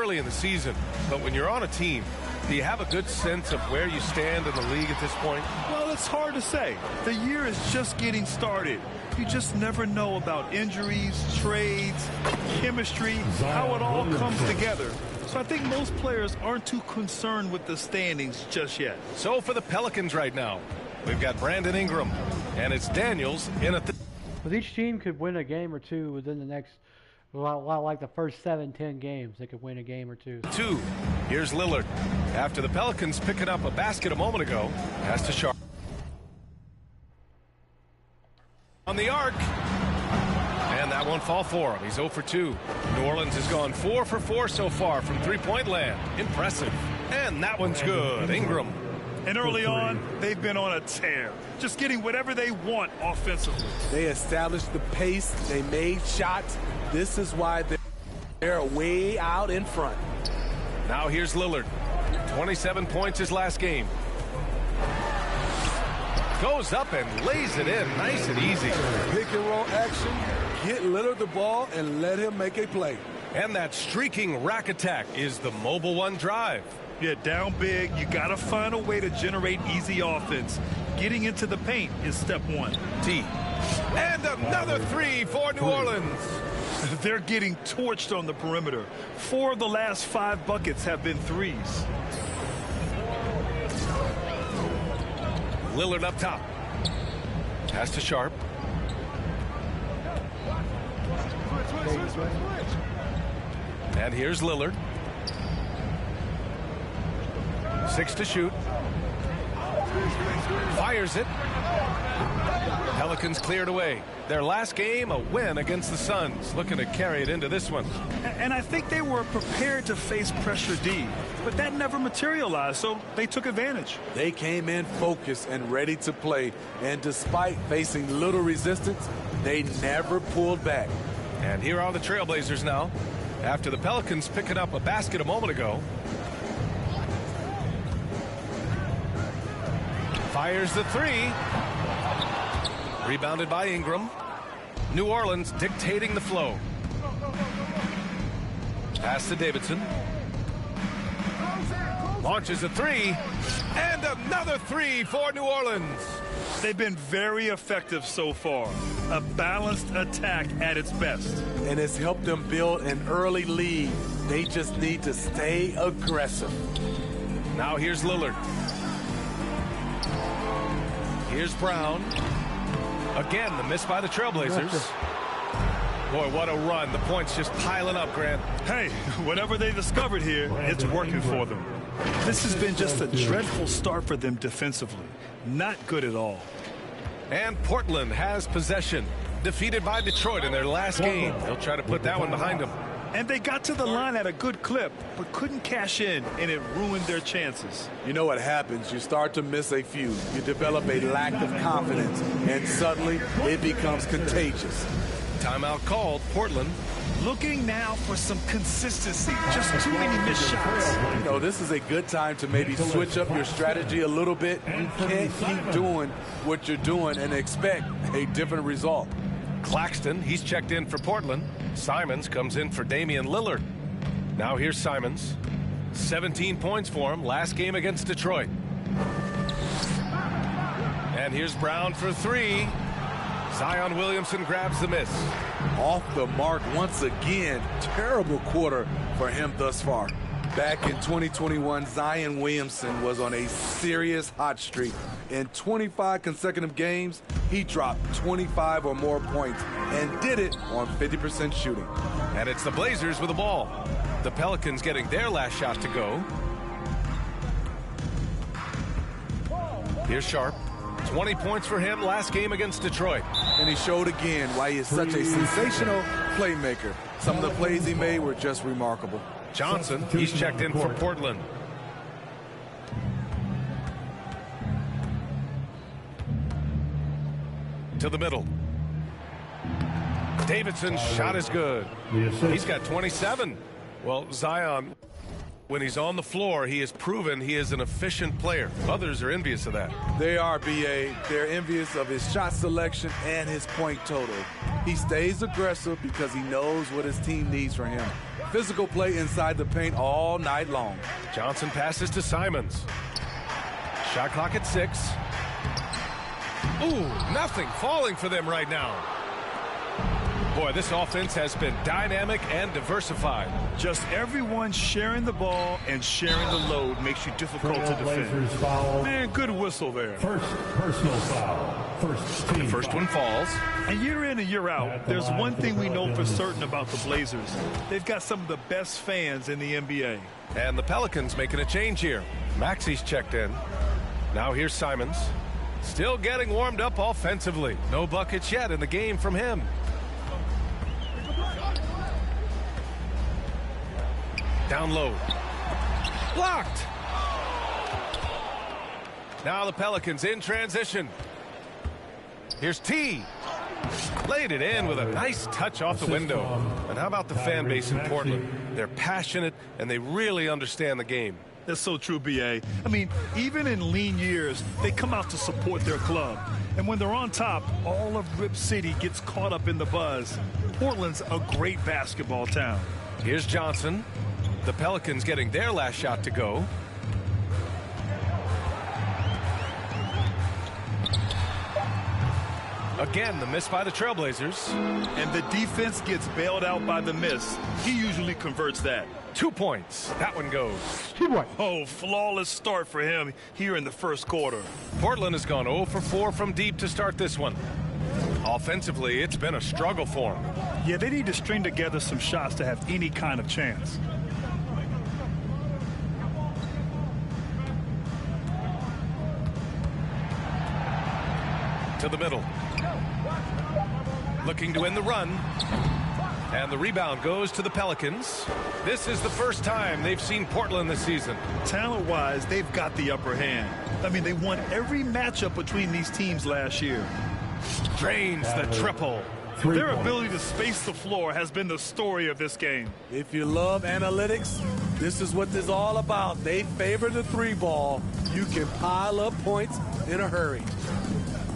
early in the season, but when you're on a team, do you have a good sense of where you stand in the league at this point? Well, it's hard to say. The year is just getting started. You just never know about injuries, trades, chemistry, how it all comes together. So I think most players aren't too concerned with the standings just yet. So for the Pelicans right now, we've got Brandon Ingram, and it's Daniels in a... But each team could win a game or two within the next, like the first 7-10 games, they could win a game or two. Here's Lillard. After the Pelicans picking up a basket a moment ago, has to Sharp. On the arc. And that won't fall for him. He's 0 for 2. New Orleans has gone 4 for 4 so far from three-point land. Impressive. And that one's good. Ingram. And early on, they've been on a tear, just getting whatever they want offensively. They established the pace. They made shots. This is why they're way out in front. Now here's Lillard. 27 points his last game. Goes up and lays it in nice and easy. Pick and roll action. Get Lillard the ball and let him make a play. And that streaking rack attack is the mobile one drive. Yeah, down big, you got to find a way to generate easy offense. Getting into the paint is step one. And another three for New Orleans. They're getting torched on the perimeter. 4 of the last 5 buckets have been threes. Lillard up top. Pass to Sharp. And here's Lillard. 6 to shoot. Fires it. Pelicans cleared away. Their last game, a win against the Suns. Looking to carry it into this one. And I think they were prepared to face pressure D, but that never materialized, so they took advantage. They came in focused and ready to play, and despite facing little resistance, they never pulled back. And here are the Trailblazers now, after the Pelicans picking up a basket a moment ago. Fires the three. Rebounded by Ingram. New Orleans dictating the flow. Pass to Davidson. Launches a three. And another three for New Orleans. They've been very effective so far. A balanced attack at its best. And it's helped them build an early lead. They just need to stay aggressive. Now here's Lillard. Here's Brown. Again, the miss by the Trailblazers. Boy, what a run. The points just piling up, Grant. Hey, whatever they discovered here, it's working for them. This has been just a dreadful start for them defensively. Not good at all. And Portland has possession. Defeated by Detroit in their last game. They'll try to put that one behind them. And they got to the line at a good clip, but couldn't cash in, and it ruined their chances. You know what happens? You start to miss a few. You develop a lack of confidence, and suddenly it becomes contagious. Timeout called. Portland looking now for some consistency. Just too many missed shots. You know, this is a good time to maybe switch up your strategy a little bit. You can't keep doing what you're doing and expect a different result. Claxton, he's checked in for Portland. Simons comes in for Damian Lillard. Now here's Simons. 17 points for him last game against Detroit. And here's Brown for three. Zion Williamson grabs the miss. Off the mark once again. Terrible quarter for him thus far. Back in 2021, Zion Williamson was on a serious hot streak. In 25 consecutive games, he dropped 25 or more points and did it on 50% shooting. And it's the Blazers with the ball. The Pelicans getting their last shot to go. Here's Sharp. 20 points for him last game against Detroit. And he showed again why he is such a sensational playmaker. Some of the plays he made were just remarkable. Johnson, he's checked in for Portland. To the middle. Davidson's shot is good. He's got 27. Well, Zion, when he's on the floor, he has proven he is an efficient player. Others are envious of that. They are, B.A. They're envious of his shot selection and his point total. He stays aggressive because he knows what his team needs from him. physical play inside the paint all night long. Johnson passes to Simons. Shot clock at 6. Ooh, nothing falling for them right now. Boy, this offense has been dynamic and diversified. Just everyone sharing the ball and sharing the load makes you difficult to defend. Man, good whistle there. First personal foul. First team First foul. one falls. And year in and year out, there's one thing we know for certain about the Blazers. They've got some of the best fans in the NBA. And the Pelicans making a change here. Maxi's checked in. Now here's Simons. Still getting warmed up offensively. No buckets yet in the game from him. Down low. Blocked. Now the Pelicans in transition. Here's T. Laid it in with a nice touch off the window. And how about the fan base in Portland? They're passionate and they really understand the game. That's so true, B.A. I mean, even in lean years, they come out to support their club. And when they're on top, all of Rip City gets caught up in the buzz. Portland's a great basketball town. Here's Johnson. The Pelicans getting their last shot to go. Again, the miss by the Trailblazers. And the defense gets bailed out by the miss. He usually converts that. 2 points. That one goes. 2 points. Oh, flawless start for him here in the first quarter. Portland has gone 0 for 4 from deep to start this one. Offensively, it's been a struggle for them. Yeah, they need to string together some shots to have any kind of chance. To the middle. Looking to win the run. And the rebound goes to the Pelicans. This is the first time they've seen Portland this season. Talent-wise, they've got the upper hand. I mean, they won every matchup between these teams last year. Drains the triple. Their ability to space the floor has been the story of this game. If you love analytics, this is what this is all about. They favor the 3 ball. You can pile up points in a hurry.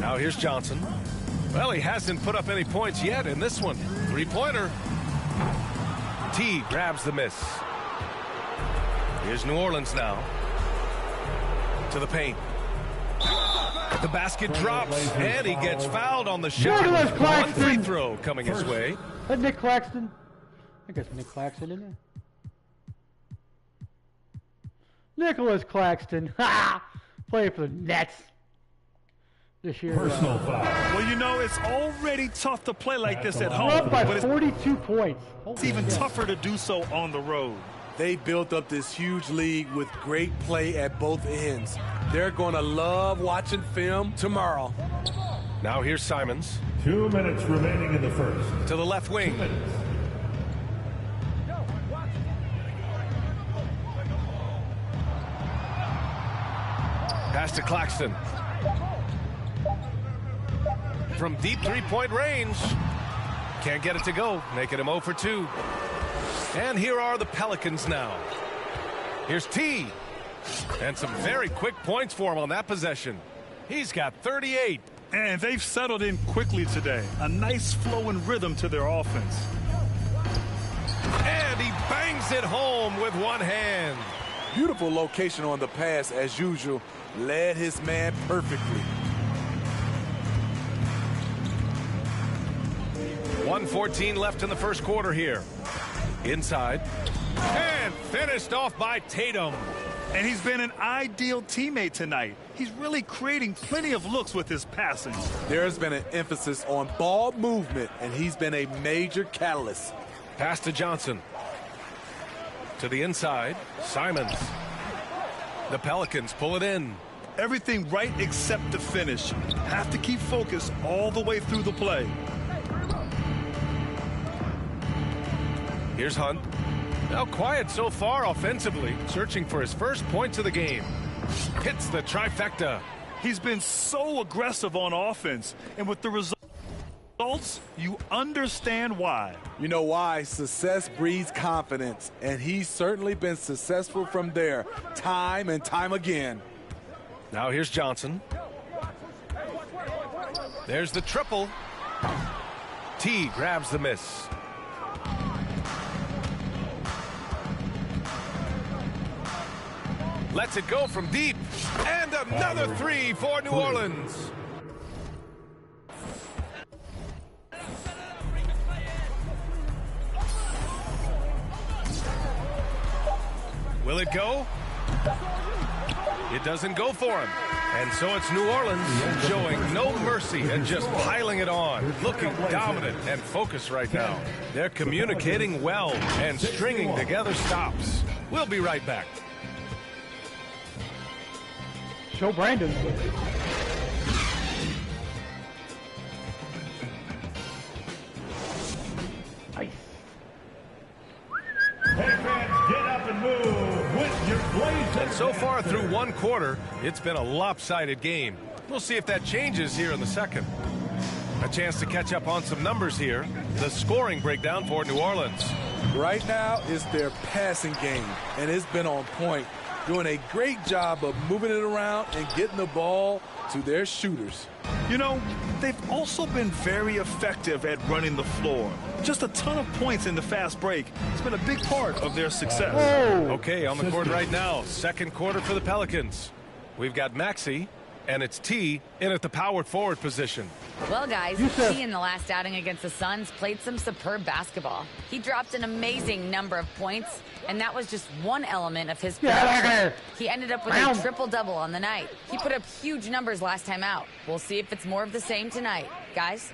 Now here's Johnson. Well, he hasn't put up any points yet in this one. 3-pointer. T grabs the miss. Here's New Orleans now. To the paint. The basket drops, and he gets fouled on the shot. One free throw coming his way. That's Nick Claxton. I guess Nick Claxton, isn't it? Nicholas Claxton. Ha! Playing for the Nets this year. Personal foul. Well, you know, it's already tough to play like this at We're home, up by but 42 points. it's even tougher to do so on the road. They built up this huge lead with great play at both ends. They're going to love watching film tomorrow. Now here's Simons. 2 minutes remaining in the first. To the left wing. 2 minutes. Pass to Claxton. From deep 3-point range. Can't get it to go, making him 0 for 2. And here are the Pelicans now. Here's T. And some very quick points for him on that possession. He's got 38. And they've settled in quickly today. A nice flow and rhythm to their offense. And he bangs it home with one hand. Beautiful location on the pass as usual. Led his man perfectly. 1:14 left in the first quarter here. Inside. And finished off by Tatum. And he's been an ideal teammate tonight. He's really creating plenty of looks with his passing. There's been an emphasis on ball movement, and he's been a major catalyst. Pass to Johnson. To the inside. Simons. The Pelicans pull it in. Everything right except the finish. Have to keep focused all the way through the play. Here's Hunt. Now quiet so far offensively, searching for his first points of the game. Hits the trifecta. He's been so aggressive on offense, and with the results, you understand why. You know why? Success breeds confidence, and he's certainly been successful from there time and time again. Now here's Johnson. There's the triple. T grabs the miss. Lets it go from deep. And another three for New Orleans. Will it go? It doesn't go for him. And so it's New Orleans showing no mercy and just piling it on, looking dominant and focused right now. They're communicating well and stringing together stops. We'll be right back. Show Brandon. Nice. Hey fans, get up and move with your blazers. And so far through one quarter, it's been a lopsided game. We'll see if that changes here in the second. A chance to catch up on some numbers here. The scoring breakdown for New Orleans. Right now, it's their passing game, and it's been on point. Doing a great job of moving it around and getting the ball to their shooters. You know, they've also been very effective at running the floor. Just a ton of points in the fast break. It's been a big part of their success. Okay, on the court right now, second quarter for the Pelicans. We've got Maxey, and it's T in at the power forward position. Well, guys, T in the last outing against the Suns played some superb basketball. He dropped an amazing number of points, and that was just one element of his production. He ended up with a triple-double on the night. He put up huge numbers last time out. We'll see if it's more of the same tonight. Guys?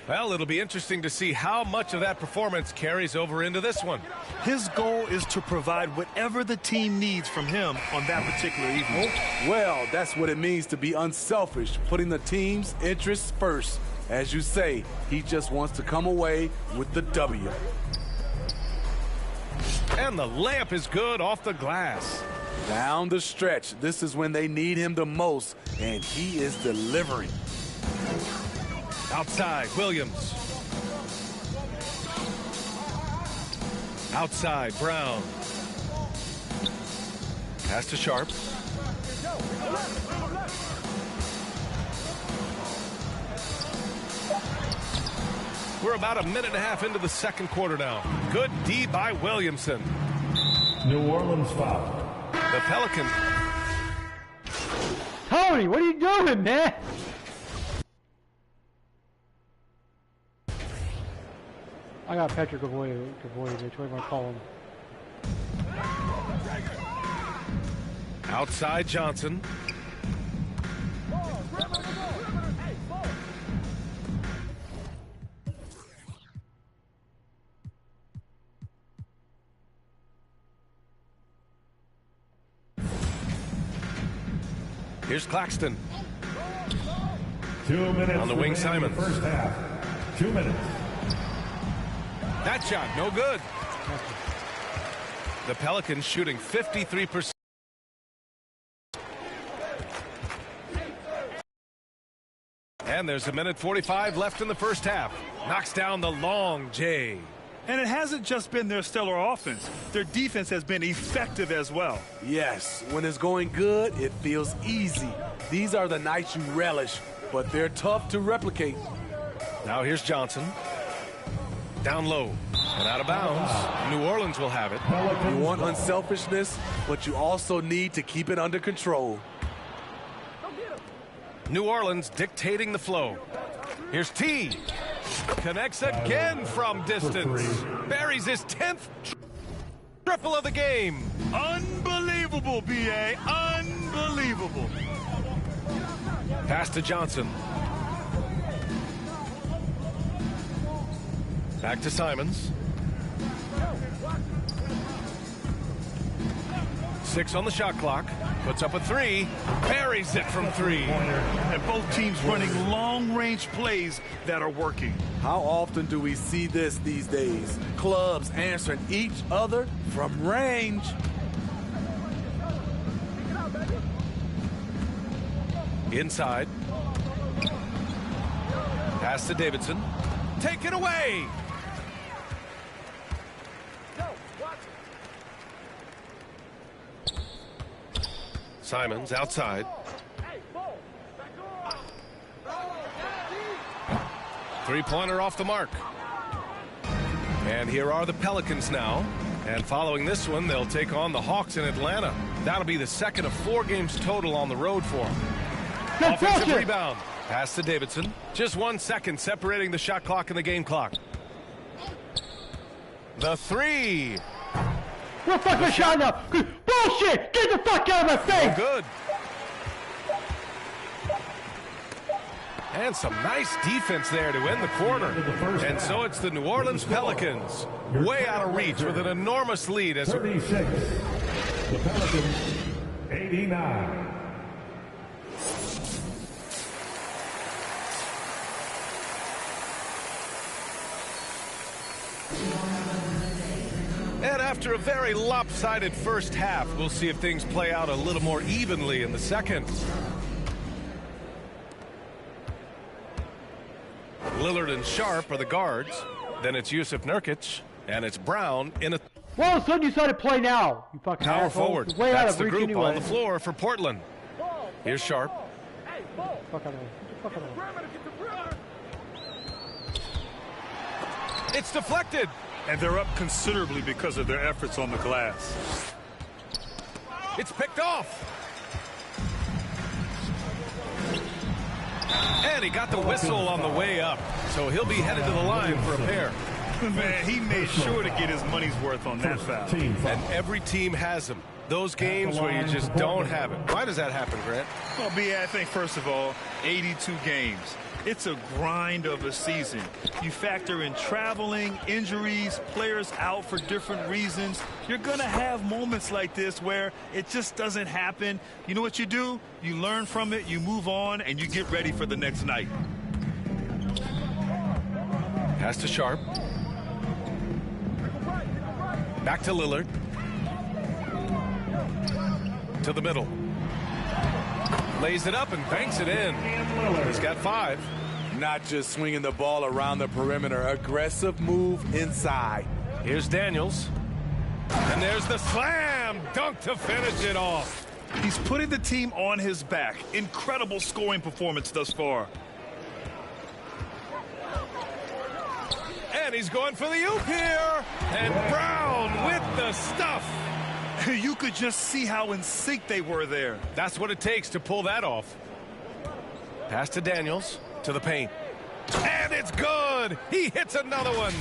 Well, it'll be interesting to see how much of that performance carries over into this one. His goal is to provide whatever the team needs from him on that particular evening. Well, that's what it means to be unselfish, putting the team's interests first. As you say, he just wants to come away with the W. And the layup is good off the glass. Down the stretch, this is when they need him the most, and he is delivering. Outside, Williams. Outside, Brown. Pass to Sharp. We're about a minute and a half into the second quarter now. Good D by Williamson. New Orleans foul. The Pelicans. Tony, what are you doing, man? I got Patrick Gavoyevich, what do you want to call him? Outside Johnson. Here's Claxton. 2 minutes on the wing, remaining in Simons. the first half. 2 minutes. That shot, no good. The Pelicans shooting 53%. And there's a minute 45 left in the first half. Knocks down the long J. And it hasn't just been their stellar offense. Their defense has been effective as well. Yes, when it's going good, it feels easy. These are the nights you relish, but they're tough to replicate. Now here's Johnson. Down low and out of bounds. New Orleans will have it. You want unselfishness, but you also need to keep it under control. New Orleans dictating the flow. Here's T. Connects again from distance. Buries his 10th triple of the game. Unbelievable, B.A. Unbelievable. Pass to Johnson. Back to Simons. 6 on the shot clock. Puts up a 3. Buries it from 3. And both teams running long-range plays that are working. How often do we see this these days? Clubs answering each other from range. Inside. Pass to Davidson. Take it away. Simons outside. Three-pointer off the mark. And here are the Pelicans now. And following this one, they'll take on the Hawks in Atlanta. That'll be the second of 4 games total on the road for them. Offensive rebound. Pass to Davidson. Just 1 second separating the shot clock and the game clock. The 3. What fucking shot now? Bullshit! Get the fuck out of my face! Oh, good. And some nice defense there to end the quarter. And so it's the New Orleans Pelicans way out of reach with an enormous lead. As 36. The Pelicans, 89. And after a very lopsided first half, we'll see if things play out a little more evenly in the second. Lillard and Sharp are the guards. Then it's Yusuf Nurkic, and it's Brown in a... Well, all of a sudden you started to play now, you fucking power asshole. forward. Way out That's of the reach group anyway. on the floor for Portland. Here's Sharp. Fuck out of here. Fuck out of here. It's deflected. And they're up considerably because of their efforts on the glass. It's picked off. And he got the whistle on the way up. So he'll be headed to the line for a pair. Man, he made sure to get his money's worth on that foul. And every team has them. Those games where you just don't have it. Why does that happen, Grant? Well, B, I think, first of all, 82 games. It's a grind of a season. You factor in traveling, injuries, players out for different reasons. You're going to have moments like this where it just doesn't happen. You know what you do? You learn from it, you move on, and you get ready for the next night. Pass to Sharp. Back to Lillard. To the middle. Lays it up and banks it in. He's got 5. Not just swinging the ball around the perimeter. Aggressive move inside. Here's Daniels. And there's the slam dunk to finish it off. He's putting the team on his back. Incredible scoring performance thus far. And he's going for the oop here. And Brown with the stuff. You could just see how in sync they were there. That's what it takes to pull that off. Pass to Daniels, to the paint. And it's good. He hits another one.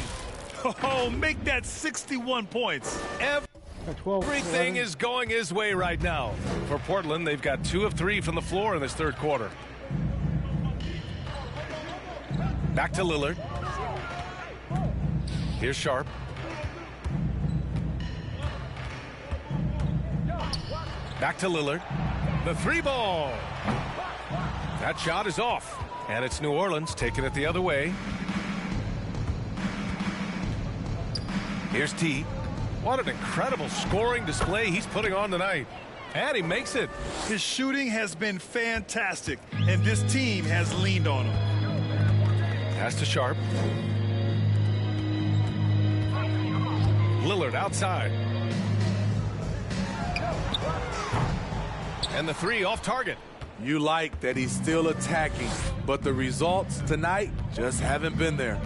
Oh, make that 61 points. Everything is going his way right now. For Portland, they've got 2 of 3 from the floor in this third quarter. Back to Lillard. Here's Sharp. Back to Lillard. The 3 ball. That shot is off. And it's New Orleans taking it the other way. Here's T. What an incredible scoring display he's putting on tonight. And he makes it. His shooting has been fantastic, and this team has leaned on him. Pass to Sharp. Lillard outside. And the 3 off target. You like that he's still attacking, but the results tonight just haven't been there.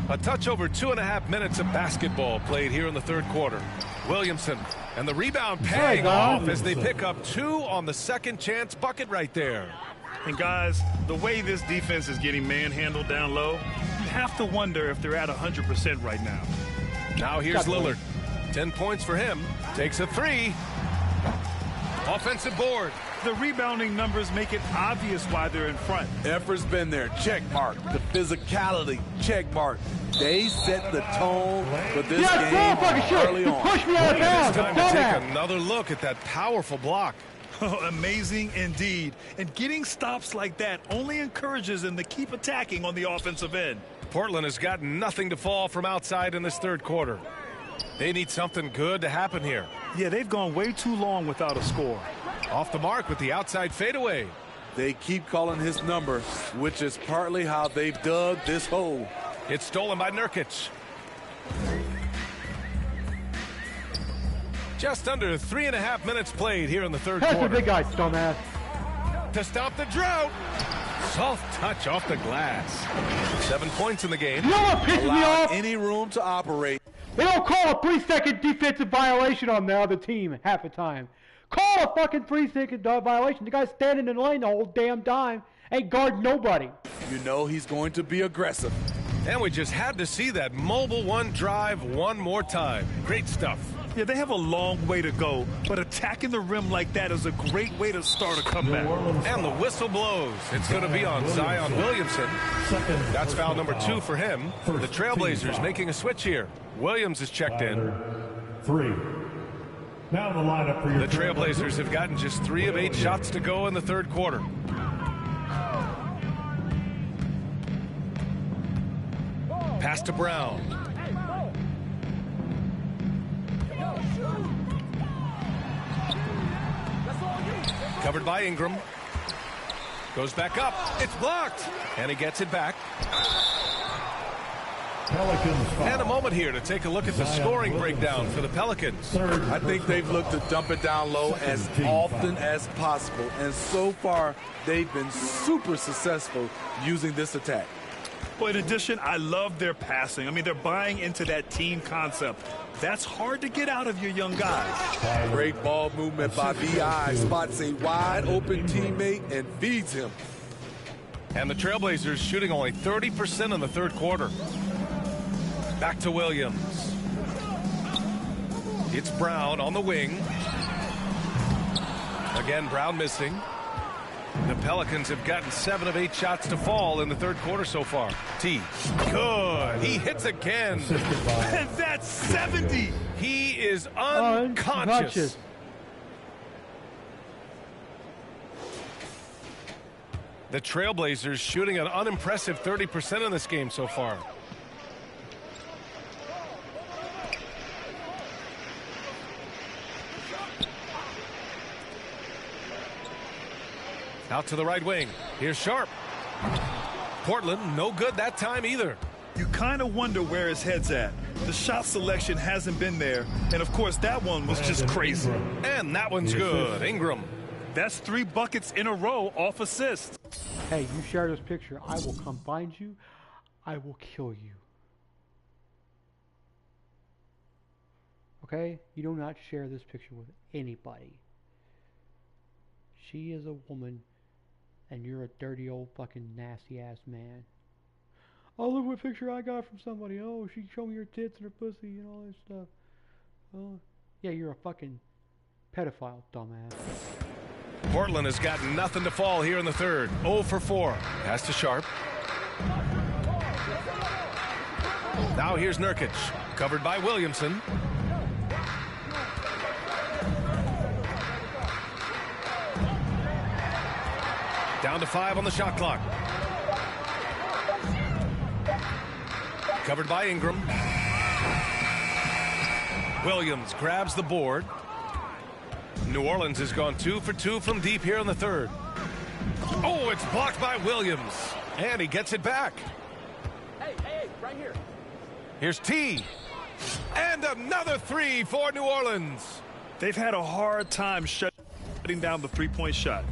A touch over 2.5 minutes of basketball played here in the third quarter. Williamson and the rebound paying off as they pick up 2 on the second chance bucket right there. And guys, the way this defense is getting manhandled down low, you have to wonder if they're at 100% right now. Now here's Lillard. 10 points for him. Takes a 3. Offensive board. The rebounding numbers make it obvious why they're in front. Effort's been there. Check mark. The physicality. Check mark. They set the tone for this game early on. Push me out of bounds. It's time to take another look at that powerful block. Oh, amazing indeed. And getting stops like that only encourages them to keep attacking on the offensive end. Portland has got nothing to fall from outside in this third quarter. They need something good to happen here. Yeah, they've gone way too long without a score. Off the mark with the outside fadeaway. They keep calling his number, which is partly how they've dug this hole. It's stolen by Nurkic. Just under 3.5 minutes played here in the third That's quarter. the big guy, dumbass. To stop the drought. Soft touch off the glass. 7 points in the game. You know what pisses me off? Any room to operate. They don't call a 3-second defensive violation on the other team half the time. Call a fucking 3-second violation. The guy's standing in the lane the whole damn time. Ain't guarding nobody. You know he's going to be aggressive. And we just had to see that mobile one drive one more time. Great stuff. Yeah, they have a long way to go, but attacking the rim like that is a great way to start a comeback. And the whistle blows. It's going to be on Zion Williamson. That's foul number 2 for him. The Trailblazers making a switch here. Williams is checked in. 3. Now the lineup for your The Trailblazers have gotten just 3 of 8 shots to go in the third quarter. Pass to Brown. Covered by Ingram. Goes back up. It's blocked. And he gets it back. Pelicans foul. And a moment here to take a look at the scoring breakdown for the Pelicans. I think they've looked to dump it down low as often as possible. And so far, they've been super successful using this attack. Well, in addition, I love their passing. I mean, they're buying into that team concept. That's hard to get out of your young guys. Great ball movement by B.I. Spots a wide open teammate and feeds him. And the Trailblazers shooting only 30% in the third quarter. Back to Williams. It's Brown on the wing. Again, Brown missing. The Pelicans have gotten 7 of 8 shots to fall in the third quarter so far. T. Good. He hits again. And that's 70. He is unconscious. The Trailblazers shooting an unimpressive 30% in this game so far. Out to the right wing. Here's Sharp. Portland, no good that time either. You kind of wonder where his head's at. The shot selection hasn't been there. And, of course, that one was just crazy. And that one's good. Ingram. That's 3 buckets in a row off assist. Hey, you share this picture, I will come find you. I will kill you. Okay? You do not share this picture with anybody. She is a woman, and you're a dirty old fucking nasty ass man. Oh, look what picture I got from somebody. Oh, she showed me her tits and her pussy and all this stuff. Oh, yeah, you're a fucking pedophile, dumbass. Portland has got nothing to fall here in the third. 0 for 4. Pass to Sharp. Now here's Nurkic. Covered by Williamson. Down to 5 on the shot clock. Covered by Ingram. Williams grabs the board. New Orleans has gone 2 for 2 from deep here in the third. Oh, it's blocked by Williams. And he gets it back. Hey, right here. Here's T. And another 3 for New Orleans. They've had a hard time shutting down the three-point shot.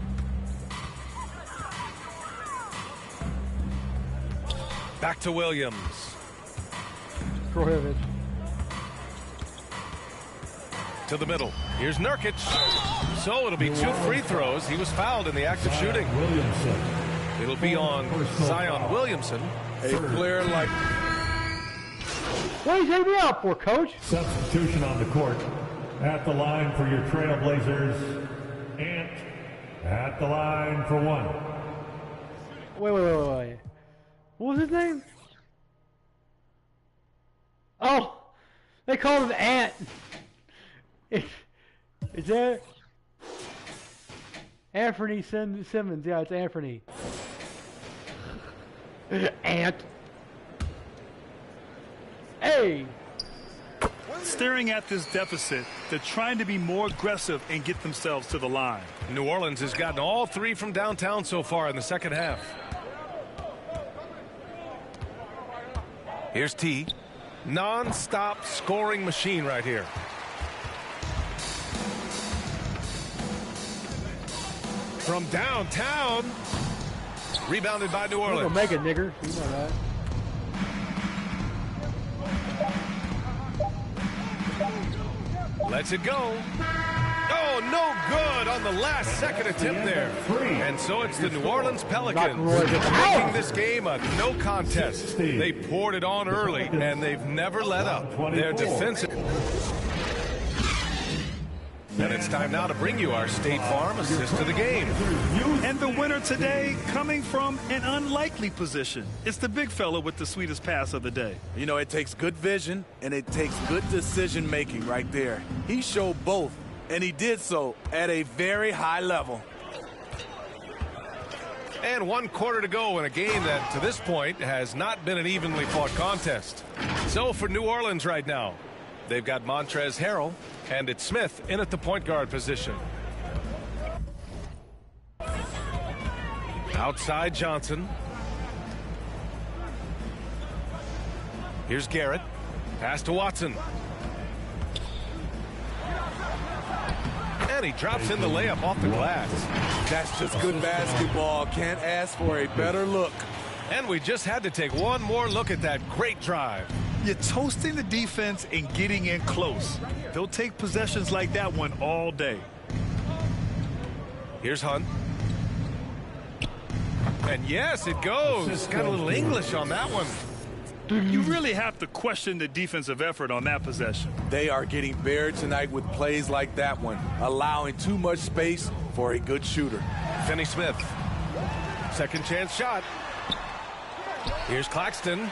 Back to Williams. Prohibit. To the middle. Here's Nurkic. So it'll be 2 free throws. He was fouled in the act of shooting. Williamson. It'll be on Zion Williamson. A player like... What are you taking me out for, Coach? Substitution on the court. At the line for your Trailblazers. Ant. At the line for 1. Wait. What was his name? Oh, they called him Ant. Is that Anthony Simmons? Yeah, it's Anthony. Ant. Hey. Staring at this deficit, they're trying to be more aggressive and get themselves to the line. New Orleans has gotten all 3 from downtown so far in the second half. Here's T. Non-stop scoring machine right here. From downtown. Rebounded by New Orleans. Don't make it, nigger. You know that. Lets it go. Oh, no good on the last second attempt there. And so it's the New Orleans Pelicans making this game a no contest. They poured it on early, and they've never let up. Their defensive. And it's time now to bring you our State Farm assist to the game. And the winner today coming from an unlikely position. It's the big fella with the sweetest pass of the day. You know, it takes good vision and it takes good decision making right there. He showed both, and he did so at a very high level. And 1 quarter to go in a game that to this point has not been an evenly fought contest. So for New Orleans right now, they've got Montrezl Harrell, and it's Smith in at the point guard position. Outside Johnson. Here's Garrett. Pass to Watson. And he drops in the layup off the glass. That's just good basketball. Can't ask for a better look. And we just had to take one more look at that great drive. You're toasting the defense and getting in close. They'll take possessions like that one all day. Here's Hunt. And yes, it goes. Got a little English on that one. You really have to question the defensive effort on that possession. They are getting buried tonight with plays like that one, allowing too much space for a good shooter. Finney Smith. Second chance shot. Here's Claxton.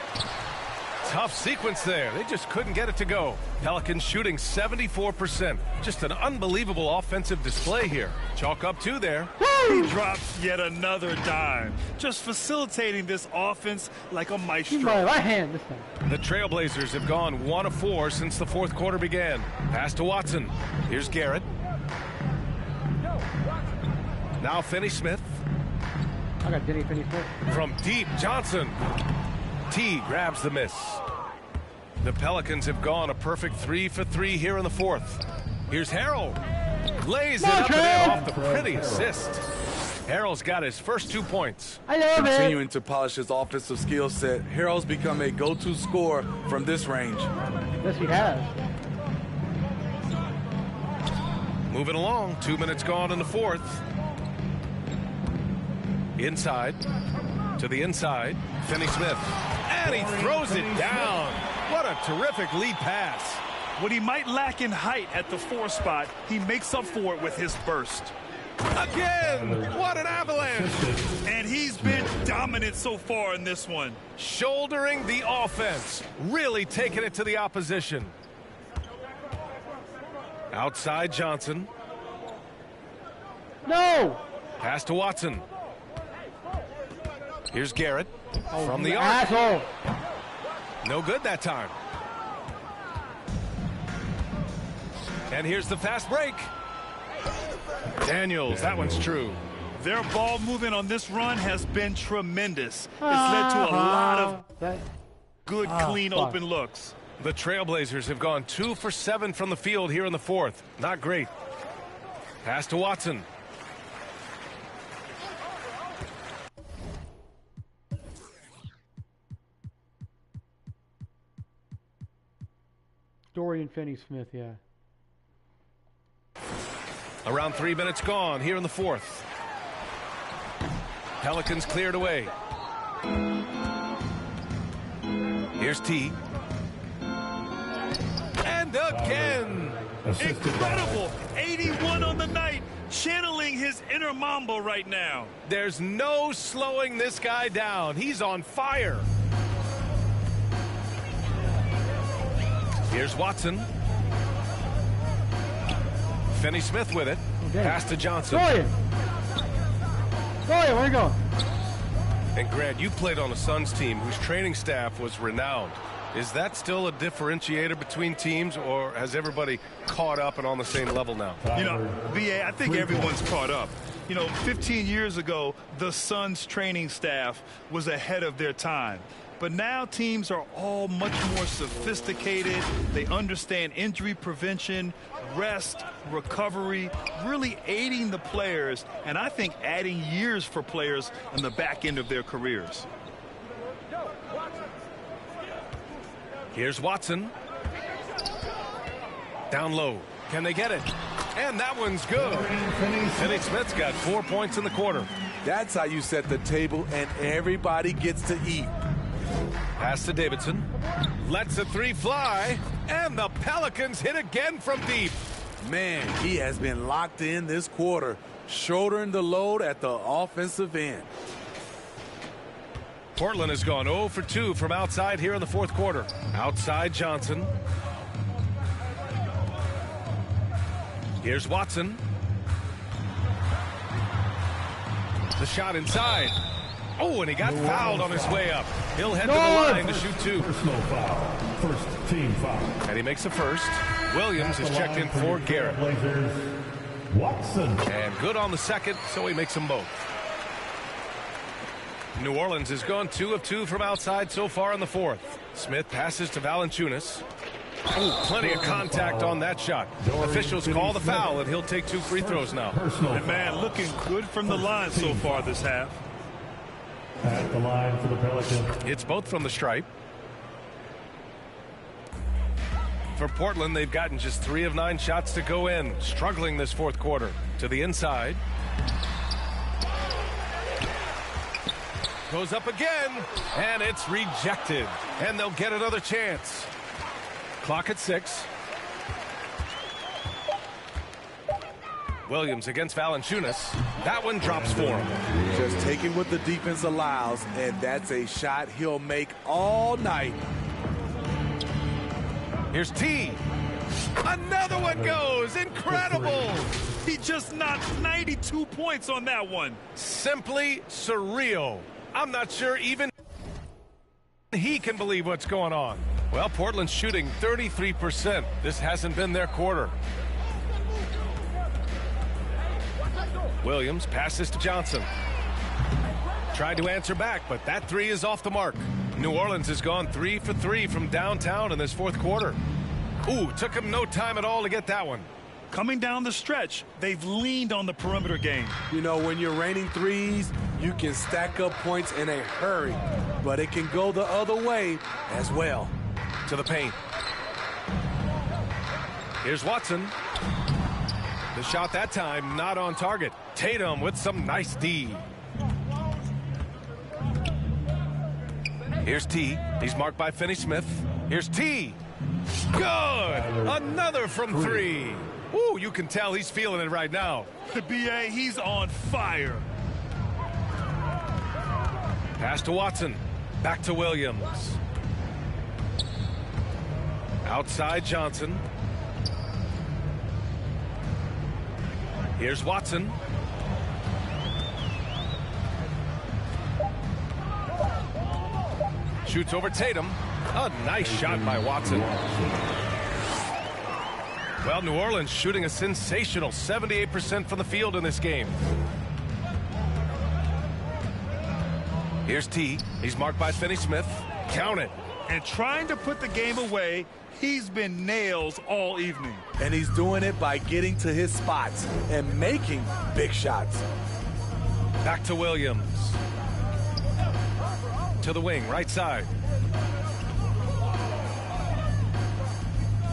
Tough sequence there. They just couldn't get it to go. Pelicans shooting 74%. Just an unbelievable offensive display here. Chalk up 2 there. He drops yet another dime. Just facilitating this offense like a maestro. My right hand this time. The Trailblazers have gone 1 of 4 since the 4th quarter began. Pass to Watson. Here's Garrett. Now Finney Smith. I got Denny Finney Smith. From deep, Johnson. T grabs the miss. The Pelicans have gone a perfect 3 for 3 here in the 4th. Here's Harrell. Lays it up and in off the pretty assist. Harrell's got his first 2 points. I love it. Continuing to polish his offensive skill set, Harrell's become a go-to scorer from this range. Yes, he has. Moving along, 2 minutes gone in the 4th. Inside, to the inside, Finney Smith. And he throws it down. What a terrific lead pass. What he might lack in height at the 4 spot, he makes up for it with his burst. Again, what an avalanche. And he's been dominant so far in this one. Shouldering the offense, really taking it to the opposition. Outside Johnson. No. Pass to Watson. Here's Garrett from the arc. Asshole. No good that time. And here's the fast break. Daniels, that one's true. Their ball movement on this run has been tremendous. It's led to a lot of good, clean, open looks. The Trailblazers have gone 2 for 7 from the field here in the 4th. Not great. Pass to Watson. Dorian Finney-Smith, yeah. Around 3 minutes gone here in the 4th. Pelicans cleared away. Here's T. And again. Incredible. 81 on the night. Channeling his inner Mamba right now. There's no slowing this guy down. He's on fire. Here's Watson. Finney Smith with it. Okay. Pass to Johnson. Dorian, where you going? And Grant, you played on a Suns team whose training staff was renowned. Is that still a differentiator between teams, or has everybody caught up and on the same level now? You know, BA, I think everyone's caught up. You know, 15 years ago, the Suns training staff was ahead of their time. But now teams are all much more sophisticated. They understand injury prevention, rest, recovery, really aiding the players, and I think adding years for players on the back end of their careers. Here's Watson. Down low. Can they get it? And that one's good. Finney-Smith's got 4 points in the quarter. That's how you set the table, and everybody gets to eat. Pass to Davidson. Lets a three fly. And the Pelicans hit again from deep. Man, he has been locked in this quarter, shouldering the load at the offensive end. Portland has gone 0 for 2 from outside here in the fourth quarter. Outside Johnson. Here's Watson. The shot inside. Oh, and he got fouled on his way up. He'll head to the line to shoot two. Personal foul. First team foul. And he makes the first. Williams is checked in for Garrett. Blazers, Watson. And good on the second, so he makes them both. New Orleans has gone 2 of 2 from outside so far in the fourth. Smith passes to Valanciunas. Oh, plenty of contact on that shot. Officials call the foul, and he'll take 2 free throws now. And man, looking good from the line so far this half. At the line for the Pelicans. It's both from the stripe. For Portland, they've gotten just 3 of 9 shots to go in. Struggling this fourth quarter. To the inside. Goes up again, and it's rejected. And they'll get another chance. Clock at 6. Williams against Valanciunas. That one drops for him. Just taking what the defense allows, and that's a shot he'll make all night. Here's T. Another one goes. Incredible. He just knocked 92 points on that one. Simply surreal. I'm not sure even he can believe what's going on. Well, Portland's shooting 33%. This hasn't been their quarter. Williams passes to Johnson. Tried to answer back, but that 3 is off the mark. New Orleans has gone 3 for 3 from downtown in this fourth quarter. Ooh, took him no time at all to get that one. Coming down the stretch, they've leaned on the perimeter game. You know, when you're raining threes, you can stack up points in a hurry, but it can go the other way as well. To the paint. Here's Watson. The shot that time not on target. Tatum with some nice D. Here's T. He's marked by Finney-Smith. Here's T. Good. Another from 3. Ooh, you can tell he's feeling it right now. The BA, he's on fire. Pass to Watson. Back to Williams. Outside Johnson. Here's Watson. Shoots over Tatum. A nice shot by Watson. Well, New Orleans shooting a sensational 78% from the field in this game. Here's T. He's marked by Finney-Smith. Count it. And trying to put the game away, he's been nails all evening. And he's doing it by getting to his spots and making big shots. Back to Williams. To the wing, right side.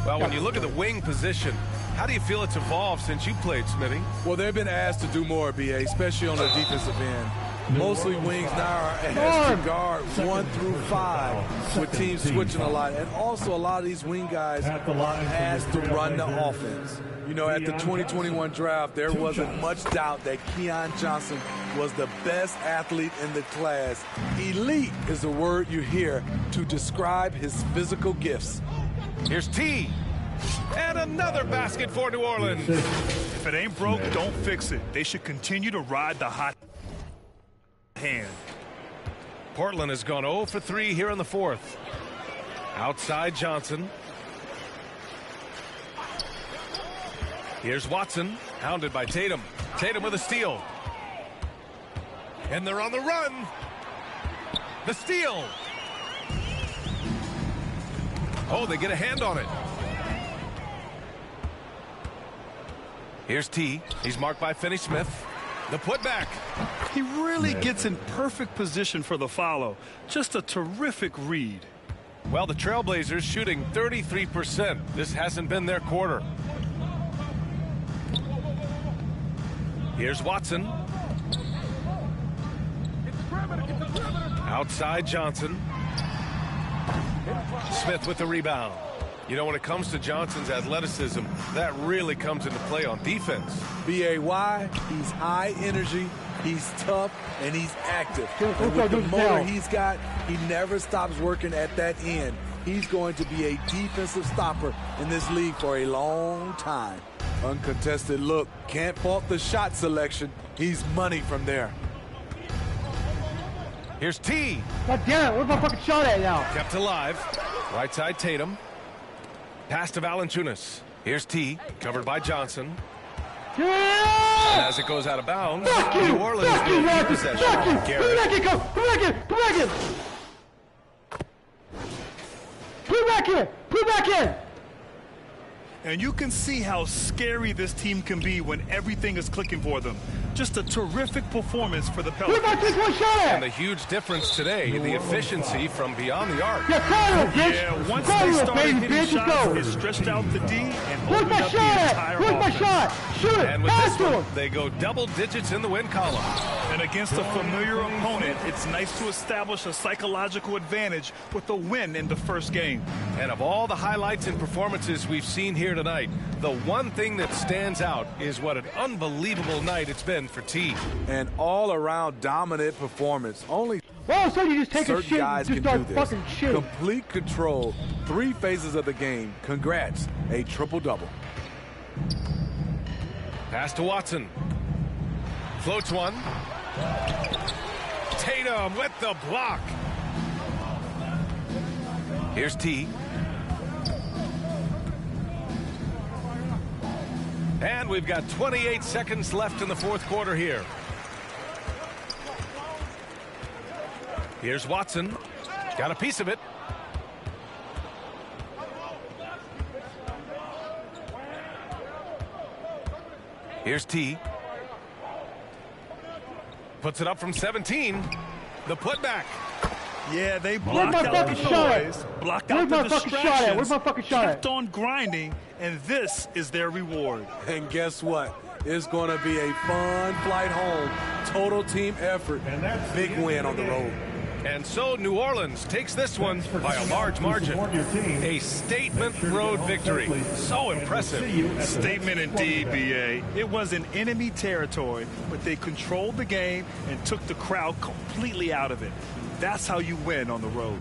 Well, when you look at the wing position, how do you feel it's evolved since you played, Smitty? Well, they've been asked to do more, BA, especially on the defensive end. Mostly wings now are asked to guard 1 through 5 with teams switching a lot. And also a lot of these wing guys are asked to run the offense. You know, at the 2021 draft, there wasn't much doubt that Keon Johnson was the best athlete in the class. Elite is the word you hear to describe his physical gifts. Here's T. And another basket for New Orleans. If it ain't broke, don't fix it. They should continue to ride the hot hand. Portland has gone 0 for 3 here in the fourth. Outside Johnson. Here's Watson, hounded by Tatum. Tatum with a steal. And they're on the run. The steal. Oh, they get a hand on it. Here's T. He's marked by Finney-Smith. The putback. He really gets in perfect position for the follow. Just a terrific read. Well, the Trailblazers shooting 33%. This hasn't been their quarter. Here's Watson. Outside Johnson. Smith with the rebound. You know, when it comes to Johnson's athleticism, that really comes into play on defense. B-A-Y, he's high energy, he's tough, and he's active. And with the motor he's got, he never stops working at that end. He's going to be a defensive stopper in this league for a long time. Uncontested look. Can't fault the shot selection. He's money from there. Here's T. God damn it, where's my fucking shot at now? Kept alive. Right side Tatum. Pass to Valanciunas. Here's T. Covered by Johnson. Yeah! And as it goes out of bounds, Fuck you! New Orleans Fuck you, will keep Roger! possession. Fuck you! Garrett. Put it back in, go! Put it back in! Put it back in! Put it back in! Put it back in! And you can see how scary this team can be when everything is clicking for them. Just a terrific performance for the Where's Pelicans. my 3-point shot And the at? huge difference today, the efficiency from beyond the arc. Yeah, call it, bitch! Yeah, once Call they it, started baby, hitting bitch! shots, Let's it go! stretched out the D and Where's opened my up the shot at? entire Where's my offense. shot? Shoot it! And with Pass this to one, him! they go double digits in the win column. And against a familiar opponent, it's nice to establish a psychological advantage with a win in the first game. And of all the highlights and performances we've seen here tonight, the one thing that stands out is what an unbelievable night it's been for T. An all-around dominant performance. Only All of a sudden you just take a certain shit and guys just can do start this. fucking shit. Complete control. 3 phases of the game. Congrats. A triple-double. Pass to Watson. Floats one. Tatum with the block. Here's T. And we've got 28 seconds left in the fourth quarter here. Here's Watson. Got a piece of it. Here's T. Puts it up from 17. The putback. Yeah, they Where's blocked my out the fucking shot? noise, blocked Where's out the my fucking shot at? distractions, Where's my fucking shot at? kept on grinding, and this is their reward. And guess what? It's going to be a fun flight home. Total team effort. And that's Big the end win of on the the road. game. And so New Orleans takes this one by a large margin. A statement road victory. So impressive. Statement indeed, B.A. It was in enemy territory, but they controlled the game and took the crowd completely out of it. That's how you win on the road.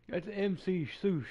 That's MC Swoosh.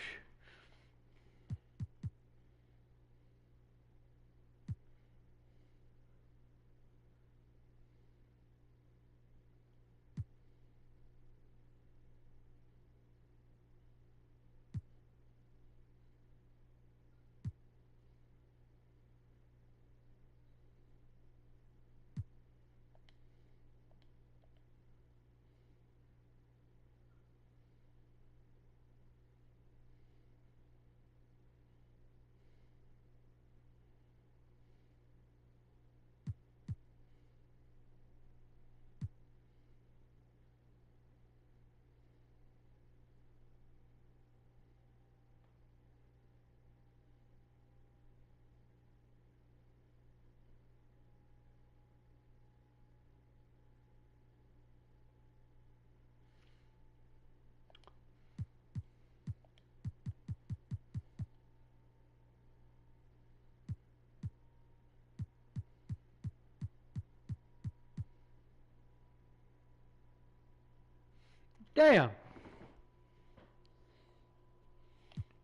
Damn.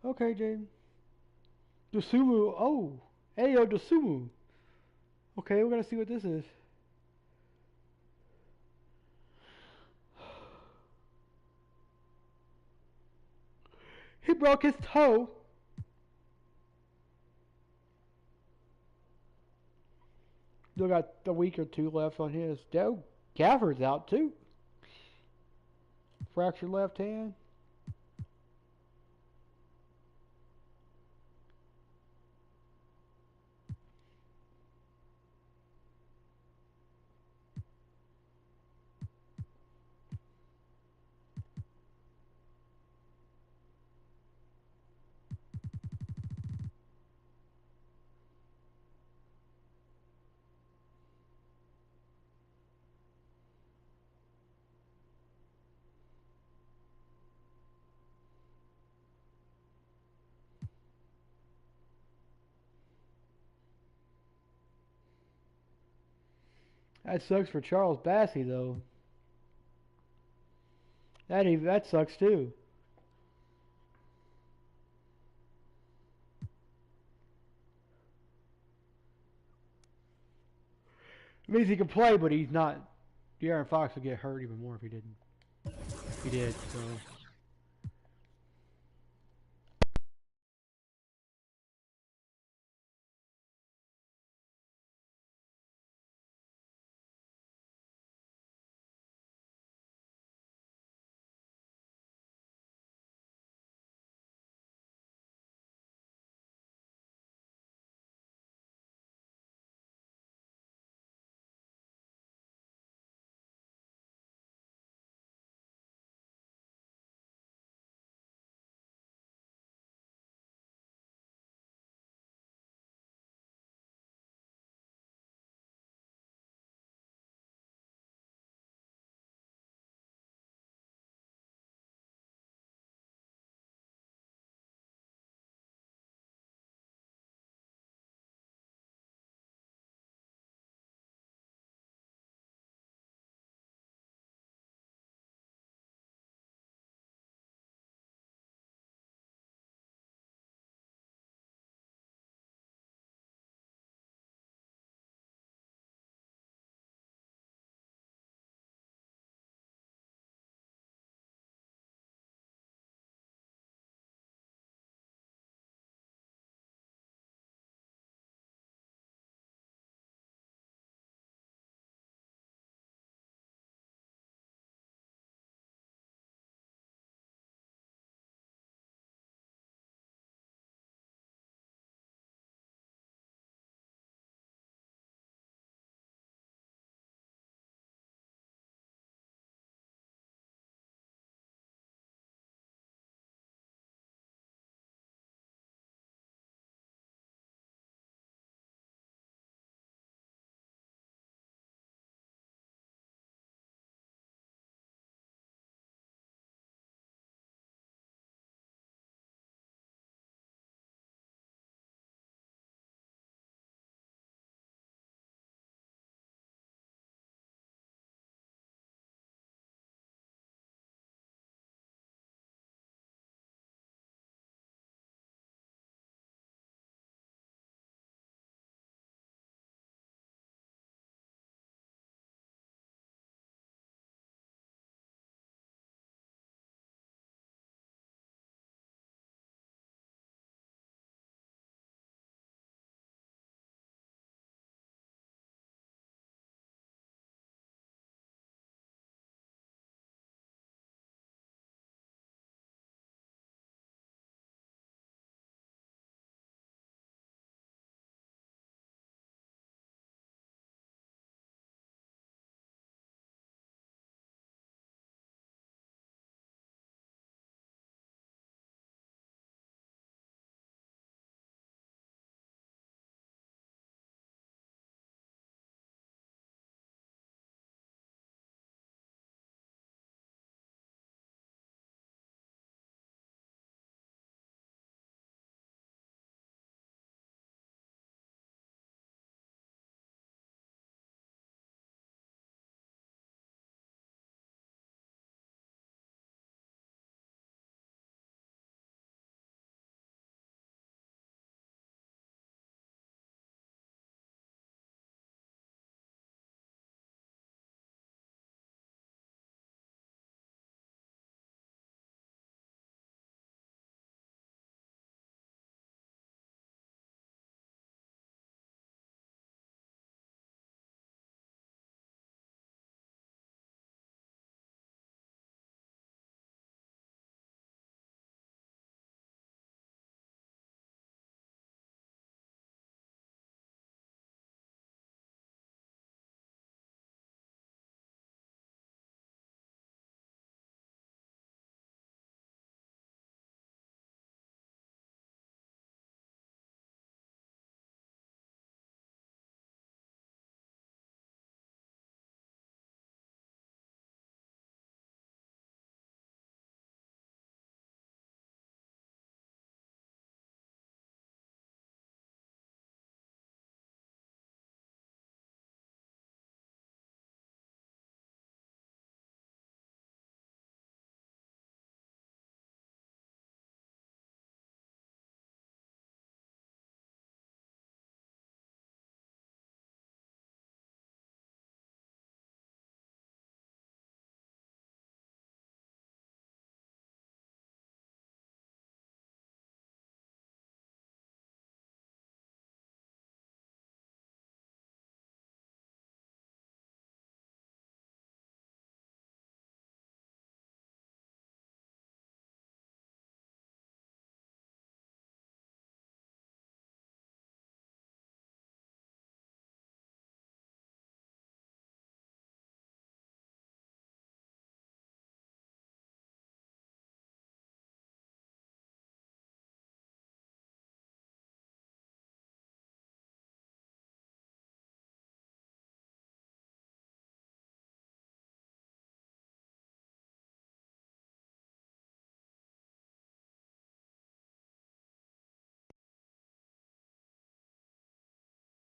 Okay, Jaden. Dosumu. Oh. Ayo, Dosumu. Okay, we're gonna see what this is. He broke his toe. Still got a week or two left on his. Oh, Gafford's out too. Fractured left hand. That sucks for Charles Bassey though. That sucks too. It means he can play, but he's not. De'Aaron Fox would get hurt even more if he didn't. He did, so.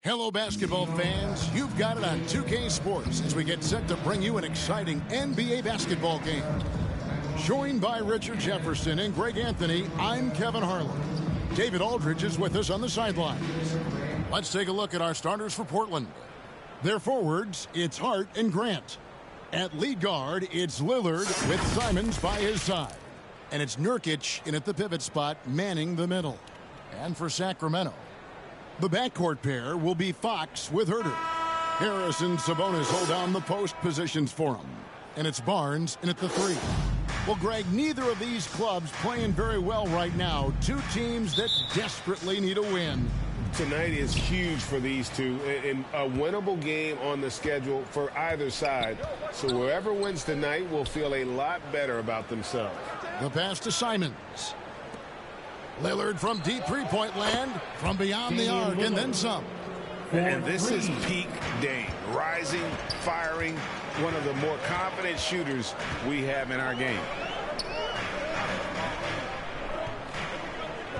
Hello, basketball fans. You've got it on 2K Sports as we get set to bring you an exciting NBA basketball game. Joined by Richard Jefferson and Greg Anthony, I'm Kevin Harlan. David Aldridge is with us on the sidelines. Let's take a look at our starters for Portland. Their forwards, it's Hart and Grant. At lead guard, it's Lillard with Simons by his side. And it's Nurkic in at the pivot spot, manning the middle. And for Sacramento, the backcourt pair will be Fox with Herter. Harris and Sabonis hold down the post positions for him. And it's Barnes in at the 3. Well, Greg, neither of these clubs playing very well right now. Two teams that desperately need a win. Tonight is huge for these two, and a winnable game on the schedule for either side. So whoever wins tonight will feel a lot better about themselves. The pass to Simons. Lillard from deep three-point land, from beyond the arc, and then some. And this is peak Dame, rising, firing, one of the more confident shooters we have in our game.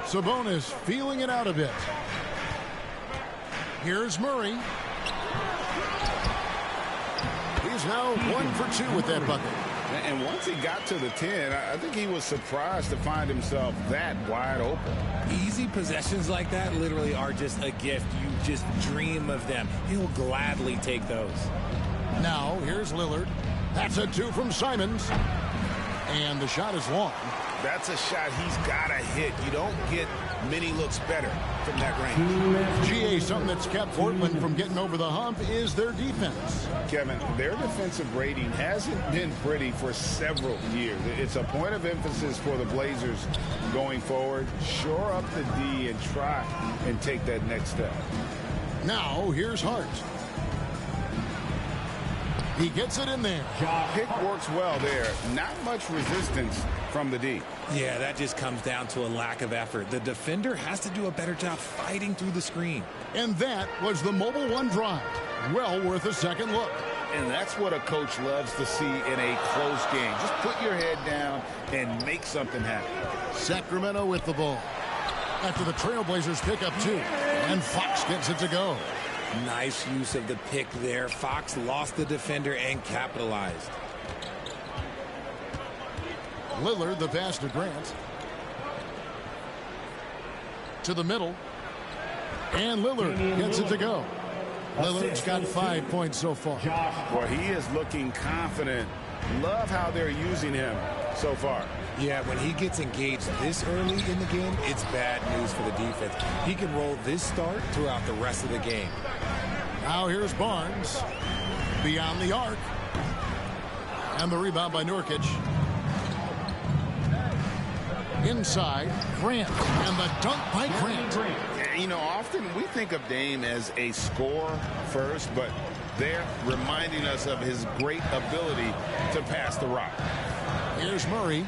Sabonis feeling it out a bit. Here's Murray. He's now 1 for 2 with that bucket. And once he got to the 10, I think he was surprised to find himself that wide open. Easy possessions like that literally are just a gift. You just dream of them. He'll gladly take those. Now, here's Lillard. That's a 2 from Simons. And the shot is long. That's a shot he's got to hit. You don't get many looks better from that range. GA, something that's kept Portland from getting over the hump is their defense. Kevin, their defensive rating hasn't been pretty for several years. It's a point of emphasis for the Blazers going forward. Shore up the D and try and take that next step. Now, here's Hart. He gets it in there. Pick works well there. Not much resistance from the D. Yeah, that just comes down to a lack of effort. The defender has to do a better job fighting through the screen. And that was the Mobile One drive. Well worth a second look. And that's what a coach loves to see in a close game. Just put your head down and make something happen. Sacramento with the ball. After the Trailblazers pick up 2. And Fox gets it to go. Nice use of the pick there. Fox lost the defender and capitalized. Lillard, the pass to Grant. To the middle. And Lillard gets it to go. Lillard's got 5 points so far. Well, he is looking confident. Love how they're using him so far. Yeah, when he gets engaged this early in the game, it's bad news for the defense. He can roll this start throughout the rest of the game. Now here's Barnes. Beyond the arc. And the rebound by Nurkic. Inside, Grant. And the dunk by Grant. You know, often we think of Dame as a scorer first, but they're reminding us of his great ability to pass the rock. Here's Murray.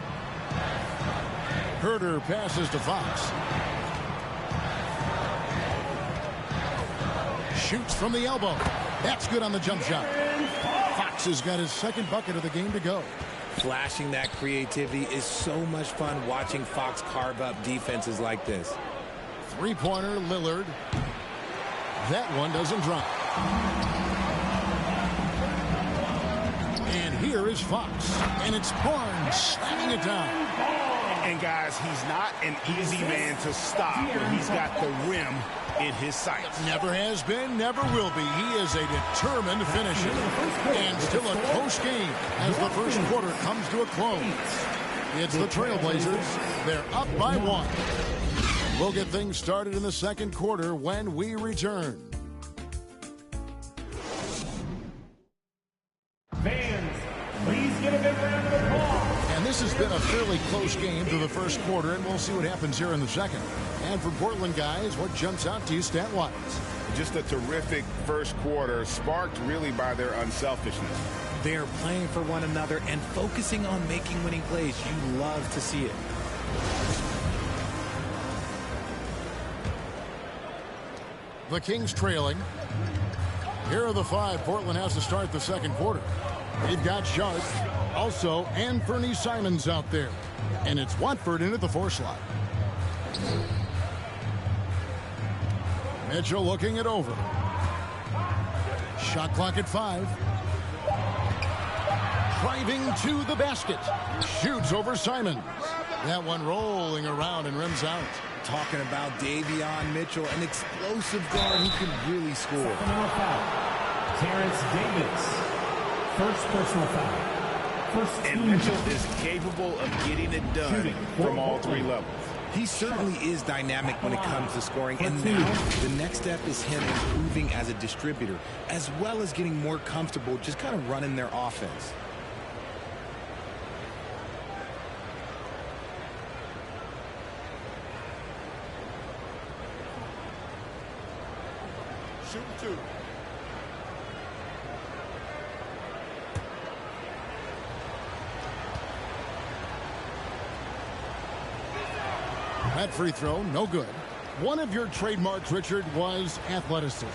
Herter passes to Fox. Shoots from the elbow. That's good on the jump shot. Fox has got his second bucket of the game to go. Flashing that creativity is so much fun watching Fox carve up defenses like this. Three-pointer, Lillard. That one doesn't drop. And here is Fox. And it's Barnes slamming it down. And guys, he's not an easy man to stop when he's got the rim in his sights. Never has been, never will be. He is a determined finisher. And still a close game as the first quarter comes to a close. It's the Trailblazers. They're up by 1. We'll get things started in the second quarter when we return. Fans, please give a big round of applause. And this has been a fairly close game through the first quarter, and we'll see what happens here in the second. And for Portland, guys, what jumps out to you stat-wise? Just a terrific first quarter, sparked really by their unselfishness. They're playing for one another and focusing on making winning plays. You love to see it. The Kings trailing. Here are the 5 Portland has to start the second quarter. They've got Sharp, also Anthony Simons out there. And it's Watford in at the 4 slot. Mitchell looking it over. Shot clock at 5. Driving to the basket. Shoots over Simons. That one rolling around and rims out. Talking about Davion Mitchell, an explosive guard who can really score. Second foul. Terrence Davis. First personal foul. And Mitchell is capable of getting it done from all 3 levels. He certainly is dynamic when it comes to scoring, and now the next step is him improving as a distributor, as well as getting more comfortable just kind of running their offense. Shoot 2. That free throw, no good. One of your trademarks, Richard, was athleticism.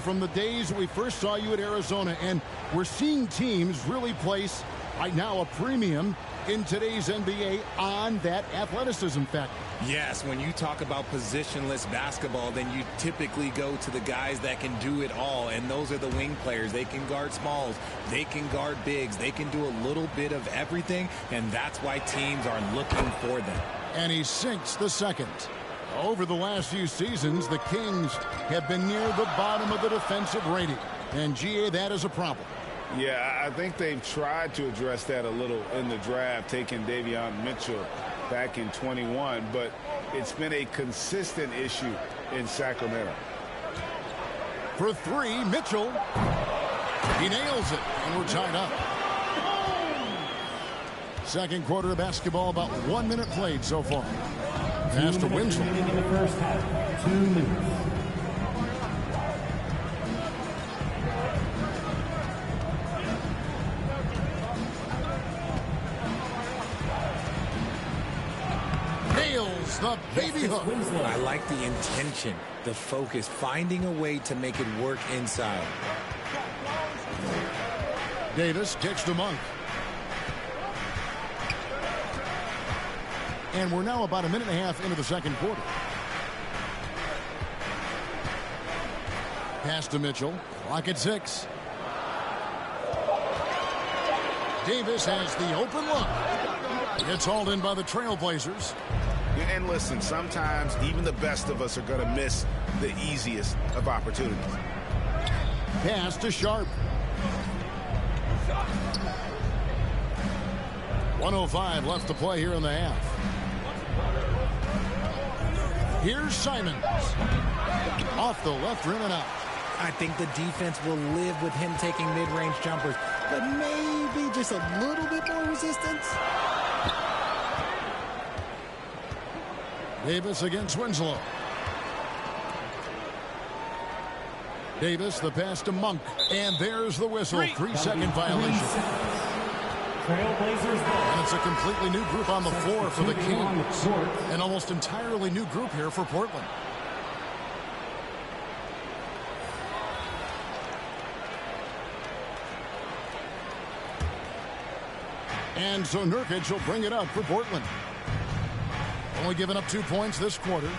From the days we first saw you at Arizona, and we're seeing teams really place, right now, a premium in today's NBA on that athleticism factor. Yes, when you talk about positionless basketball, then you typically go to the guys that can do it all, and those are the wing players. They can guard smalls, they can guard bigs, they can do a little bit of everything, and that's why teams are looking for them. And he sinks the second. Over the last few seasons, the Kings have been near the bottom of the defensive rating. And, GA, that is a problem. Yeah, I think they've tried to address that a little in the draft, taking Davion Mitchell back in 21, but it's been a consistent issue in Sacramento. For 3, Mitchell. He nails it, and we're tied up. Second quarter of basketball, about 1 minute played so far. Pass to Winslow. In the first half, 2 minutes. Nails the baby hook. I like the intention, the focus, finding a way to make it work inside. Davis kicks to Monk. And we're now about 1.5 minutes into the second quarter. Pass to Mitchell. Clock at 6. Davis has the open look. It's hauled in by the Trailblazers. And listen, sometimes even the best of us are going to miss the easiest of opportunities. Pass to Sharp. 1:05 left to play here in the half. Here's Simons. Off the left rim and out. I think the defense will live with him taking mid-range jumpers, but maybe just a little bit more resistance. Davis against Winslow. Davis, the pass to Monk. And there's the whistle. 3-second violation. Trailblazers ball. And it's a completely new group on the floor for the Kings. An almost entirely new group here for Portland. And so Nurkic will bring it up for Portland. Only giving up 2 points this quarter.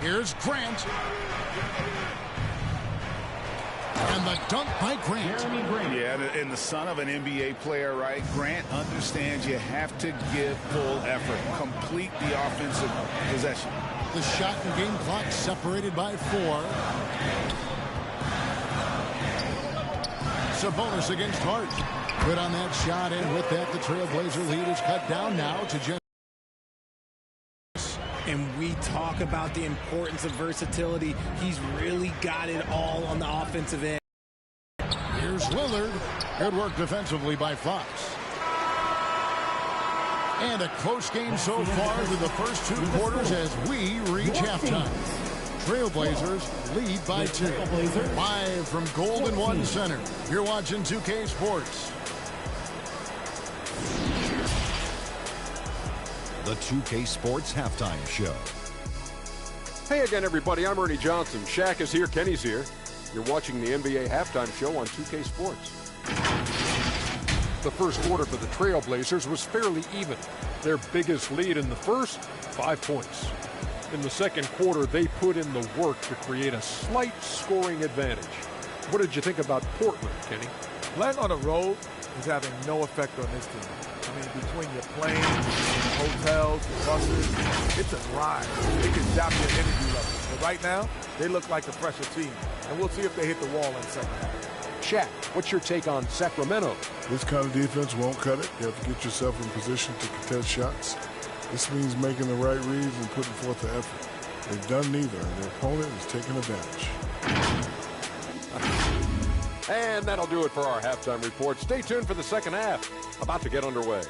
Here's Grant. And the dunk by Grant. Yeah, and the son of an NBA player, right? Grant understands you have to give full effort. Complete the offensive possession. The shot and game clock separated by 4. Sabonis against Hart. Good on that shot, and with that, the Trailblazer lead is cut down now to just. And we talk about the importance of versatility. He's really got it all on the offensive end. Here's Lillard. Good work defensively by Fox. And a close game so far through the first 2 quarters as we reach halftime. Trailblazers lead by 2. Live from Golden One Center. You're watching 2K Sports. The 2K Sports Halftime Show. Hey again, everybody. I'm Ernie Johnson. Shaq is here. Kenny's here. You're watching the NBA Halftime Show on 2K Sports. The first quarter for the Trailblazers was fairly even. Their biggest lead in the first, 5 points. In the second quarter, they put in the work to create a slight scoring advantage. What did you think about Portland, Kenny? Playing on the road is having no effect on this team. I mean, between your planes, hotels, your buses, it's a grind. They can zap your energy levels. But right now, they look like a fresher team. And we'll see if they hit the wall in the second half. Shaq, what's your take on Sacramento? This kind of defense won't cut it. You have to get yourself in position to contest shots. This means making the right reads and putting forth the effort. They've done neither, and their opponent is taking advantage. And that'll do it for our halftime report. Stay tuned for the second half, about to get underway.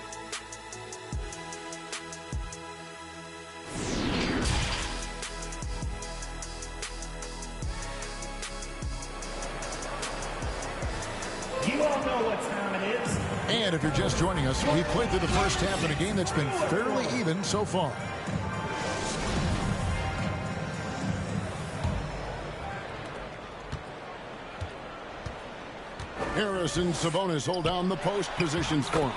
You all know what time it is. And if you're just joining us, we've played through the first half in a game that's been fairly even so far. Harris and Sabonis hold down the post positions for him.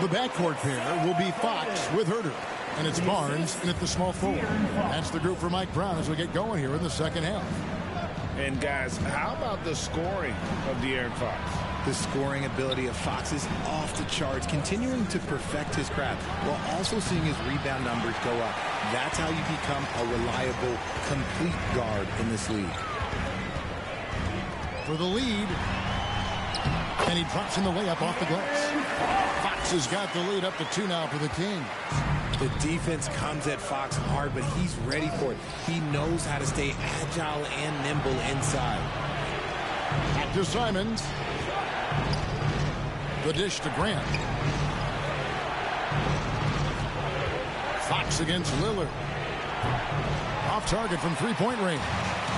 The backcourt pair will be Fox with Herter. And it's Barnes in at the small forward. That's the group for Mike Brown as we get going here in the second half. And guys, how about the scoring of De'Aaron Fox? The scoring ability of Fox is off the charts, continuing to perfect his craft while also seeing his rebound numbers go up. That's how you become a reliable, complete guard in this league. For the lead. And he drops in the layup off the glass. Fox has got the lead up to 2 now for the Kings. The defense comes at Fox hard, but he's ready for it. He knows how to stay agile and nimble inside. Back to Simons. The dish to Grant. Fox against Lillard. Off target from three-point range.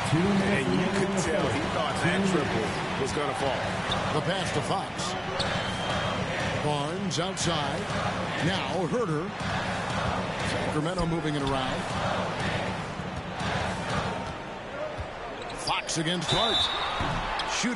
And you could tell he thought that triple was going to fall. The pass to Fox. Barnes outside. Now Herter. Sacramento moving it around. Fox against Hart.